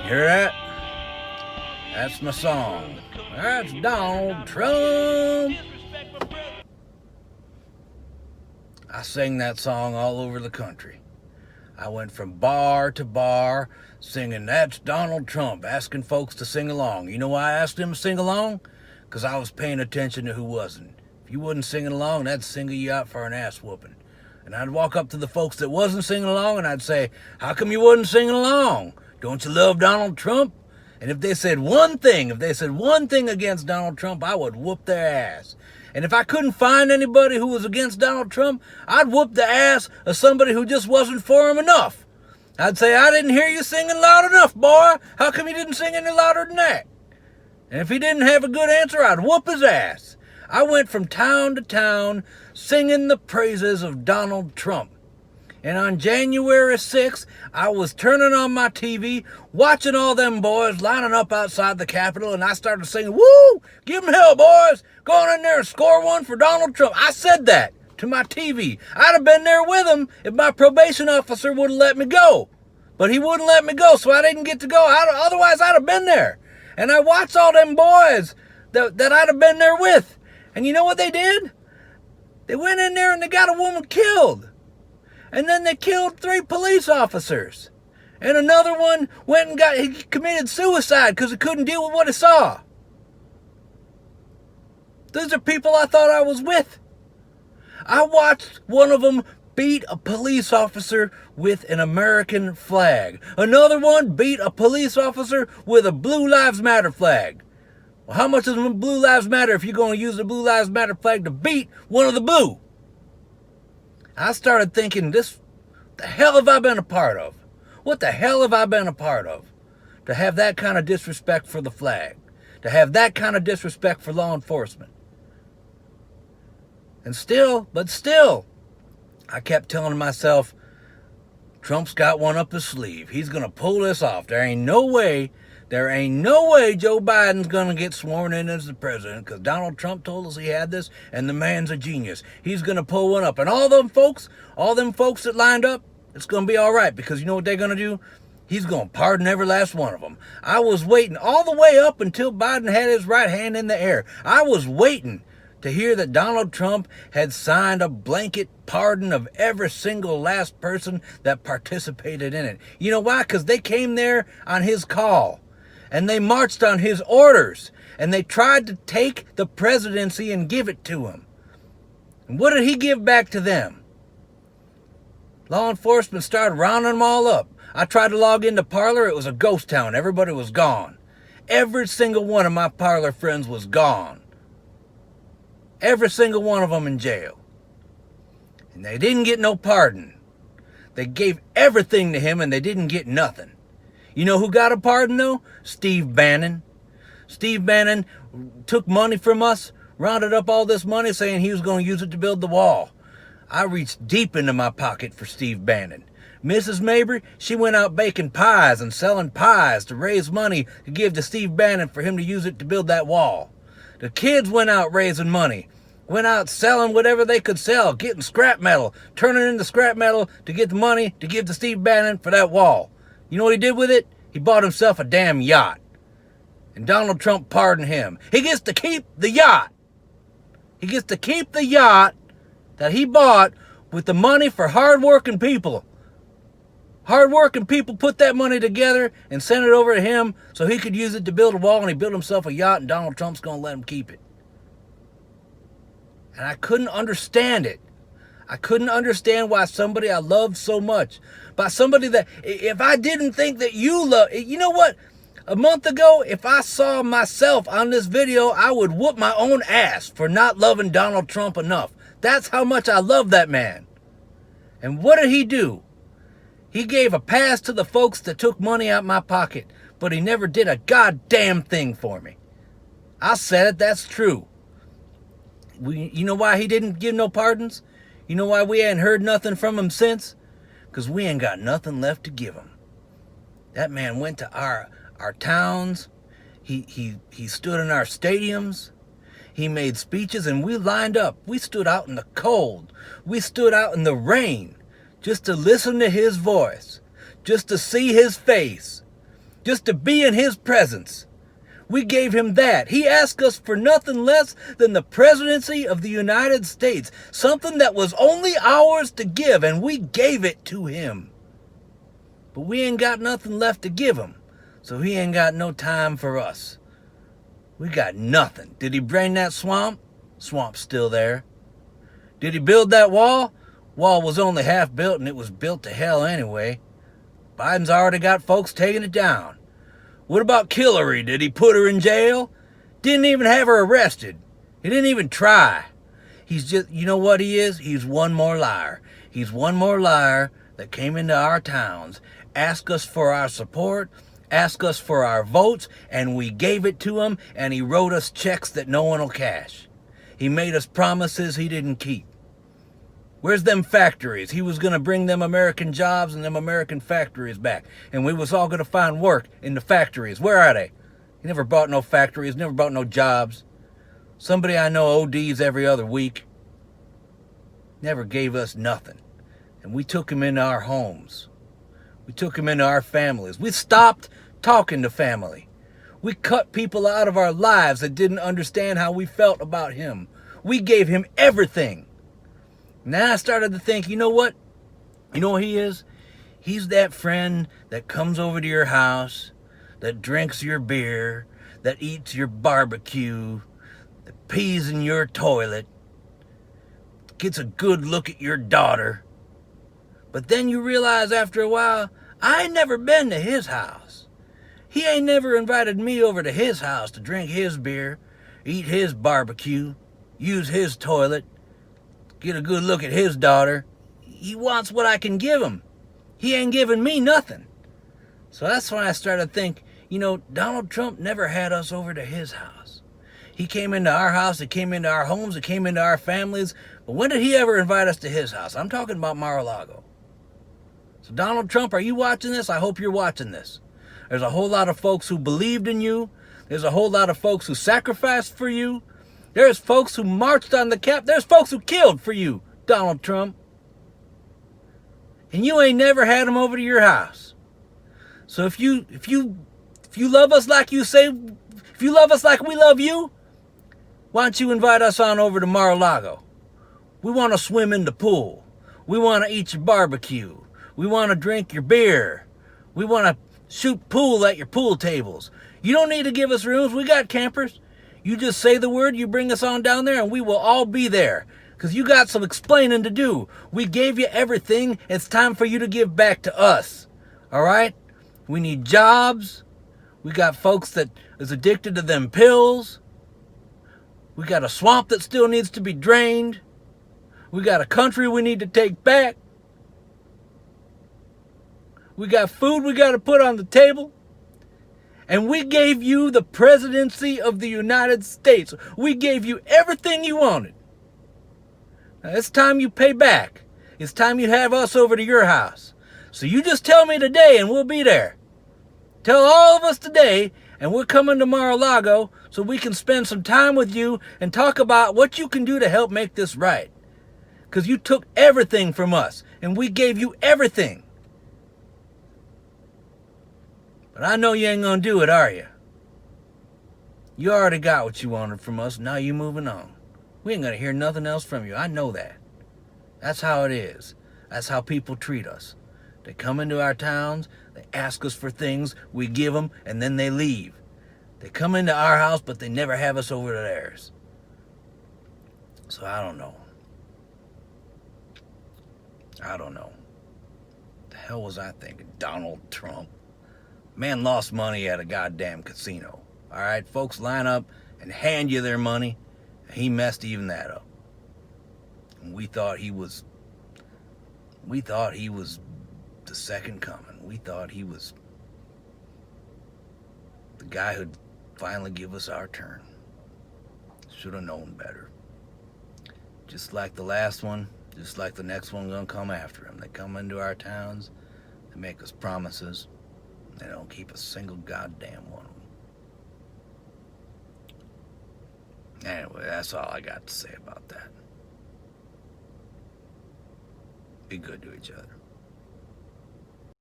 Hear that? That's my song. That's Donald Trump. I sing that song all over the country. I went from bar to bar singing, that's Donald Trump, asking folks to sing along. You know why I asked them to sing along? Because I was paying attention to who wasn't. If you wasn't singing along, that'd single you out for an ass whooping. And I'd walk up to the folks that wasn't singing along and I'd say, how come you wasn't singing along? Don't you love Donald Trump? And if they said one thing against Donald Trump, I would whoop their ass. And if I couldn't find anybody who was against Donald Trump, I'd whoop the ass of somebody who just wasn't for him enough. I'd say, I didn't hear you singing loud enough, boy. How come you didn't sing any louder than that? And if he didn't have a good answer, I'd whoop his ass. I went from town to town singing the praises of Donald Trump. And on January 6th, I was turning on my TV, watching all them boys lining up outside the Capitol, and I started singing, woo, give them hell, boys. Go on in there and score one for Donald Trump. I said that to my TV. I'd have been there with him if my probation officer would have let me go. But he wouldn't let me go, so I didn't get to go. Otherwise, I'd have been there. And I watched all them boys that I'd have been there with. And you know what they did? They went in there and they got a woman killed. And then they killed 3 police officers. And another one went and he committed suicide because he couldn't deal with what he saw. Those are people I thought I was with. I watched one of them beat a police officer with an American flag. Another one beat a police officer with a Blue Lives Matter flag. Well, how much does Blue Lives Matter if you're going to use the Blue Lives Matter flag to beat one of the blue? I started thinking, the hell have I been a part of? What the hell have I been a part of? To have that kind of disrespect for the flag. To have that kind of disrespect for law enforcement. And still, I kept telling myself, Trump's got one up his sleeve. He's going to pull this off. There ain't no way Joe Biden's going to get sworn in as the president because Donald Trump told us he had this, and the man's a genius. He's going to pull one up. And all them folks that lined up, it's going to be all right because you know what they're going to do? He's going to pardon every last one of them. I was waiting all the way up until Biden had his right hand in the air. I was waiting to hear that Donald Trump had signed a blanket pardon of every single last person that participated in it. You know why? Because they came there on his call. And they marched on his orders. And they tried to take the presidency and give it to him. And what did he give back to them? Law enforcement started rounding them all up. I tried to log into Parler. It was a ghost town. Everybody was gone. Every single one of my Parler friends was gone. Every single one of them in jail. And they didn't get no pardon. They gave everything to him and they didn't get nothing. You know who got a pardon, though? Steve Bannon. Steve Bannon took money from us, rounded up all this money, saying he was going to use it to build the wall. I reached deep into my pocket for Steve Bannon. Mrs. Mabry, she went out baking pies and selling pies to raise money to give to Steve Bannon for him to use it to build that wall. The kids went out raising money, went out selling whatever they could sell, getting scrap metal, turning it into scrap metal to get the money to give to Steve Bannon for that wall. You know what he did with it? He bought himself a damn yacht. And Donald Trump pardoned him. He gets to keep the yacht. He gets to keep the yacht that he bought with the money for hard-working people. Hard-working people put that money together and sent it over to him so he could use it to build a wall, and he built himself a yacht, and Donald Trump's going to let him keep it. And I couldn't understand it. I couldn't understand why somebody I loved so much, by somebody that, if I didn't think that you love, you know what? A month ago, if I saw myself on this video, I would whoop my own ass for not loving Donald Trump enough. That's how much I love that man. And what did he do? He gave a pass to the folks that took money out my pocket, but he never did a goddamn thing for me. I said it, that's true. You know why he didn't give no pardons? You know why we ain't heard nothing from him since? Because we ain't got nothing left to give him. That man went to our towns. He stood in our stadiums. He made speeches, and we lined up. We stood out in the cold. We stood out in the rain just to listen to his voice, just to see his face. just to be in his presence. We gave him that. He asked us for nothing less than the presidency of the United States, something that was only ours to give, and we gave it to him. But we ain't got nothing left to give him, so he ain't got no time for us. We got nothing. Did he drain that swamp? Swamp's still there. Did he build that wall? Wall was only half built, and it was built to hell anyway. Biden's already got folks taking it down. What about Hillary? Did he put her in jail? Didn't even have her arrested. He didn't even try. He's just, you know what he is? He's one more liar. He's one more liar that came into our towns, asked us for our support, asked us for our votes, and we gave it to him, and he wrote us checks that no one will cash. He made us promises he didn't keep. Where's them factories? He was going to bring them American jobs and them American factories back. And we was all going to find work in the factories. Where are they? He never bought no factories, never bought no jobs. Somebody I know ODs every other week. Never gave us nothing. And we took him into our homes. We took him into our families. We stopped talking to family. We cut people out of our lives that didn't understand how we felt about him. We gave him everything. Now I started to think, you know what? You know what he is? He's that friend that comes over to your house, that drinks your beer, that eats your barbecue, that pees in your toilet, gets a good look at your daughter. But then you realize after a while, I ain't never been to his house. He ain't never invited me over to his house to drink his beer, eat his barbecue, use his toilet, get a good look at his daughter. He wants what I can give him. He ain't giving me nothing. So that's when I started to think, you know, Donald Trump never had us over to his house. He came into our house, he came into our homes, he came into our families. But when did he ever invite us to his house? I'm talking about Mar-a-Lago. So Donald Trump, are you watching this? I hope you're watching this. There's a whole lot of folks who believed in you. There's a whole lot of folks who sacrificed for you. There's folks who marched on the Cap. There's folks who killed for you, Donald Trump. And you ain't never had them over to your house. So if you love us like you say, if you love us like we love you, why don't you invite us on over to Mar-a-Lago? We want to swim in the pool. We want to eat your barbecue. We want to drink your beer. We want to shoot pool at your pool tables. You don't need to give us rooms. We got campers. You just say the word, you bring us on down there, and we will all be there. Because you got some explaining to do. We gave you everything. It's time for you to give back to us. All right? We need jobs. We got folks that is addicted to them pills. We got a swamp that still needs to be drained. We got a country we need to take back. We got food we got to put on the table. And we gave you the presidency of the United States. We gave you everything you wanted. Now it's time you pay back. It's time you have us over to your house. So you just tell me today and we'll be there. Tell all of us today and we're coming to Mar-a-Lago so we can spend some time with you and talk about what you can do to help make this right. Because you took everything from us and we gave you everything. But I know you ain't gonna do it, are you? You already got what you wanted from us, now you moving on. We ain't gonna hear nothing else from you, I know that. That's how it is. That's how people treat us. They come into our towns, they ask us for things, we give them, and then they leave. They come into our house, but they never have us over to theirs. So I don't know. The hell was I thinking? Donald Trump. Man lost money at a goddamn casino. All right, folks line up and hand you their money. And he messed even that up. And we thought he was the second coming. We thought he was the guy who'd finally give us our turn. Should have known better. Just like the last one, just like the next one gonna come after him. They come into our towns, they make us promises. They don't keep a single goddamn one of them. Anyway, that's all I got to say about that. Be good to each other.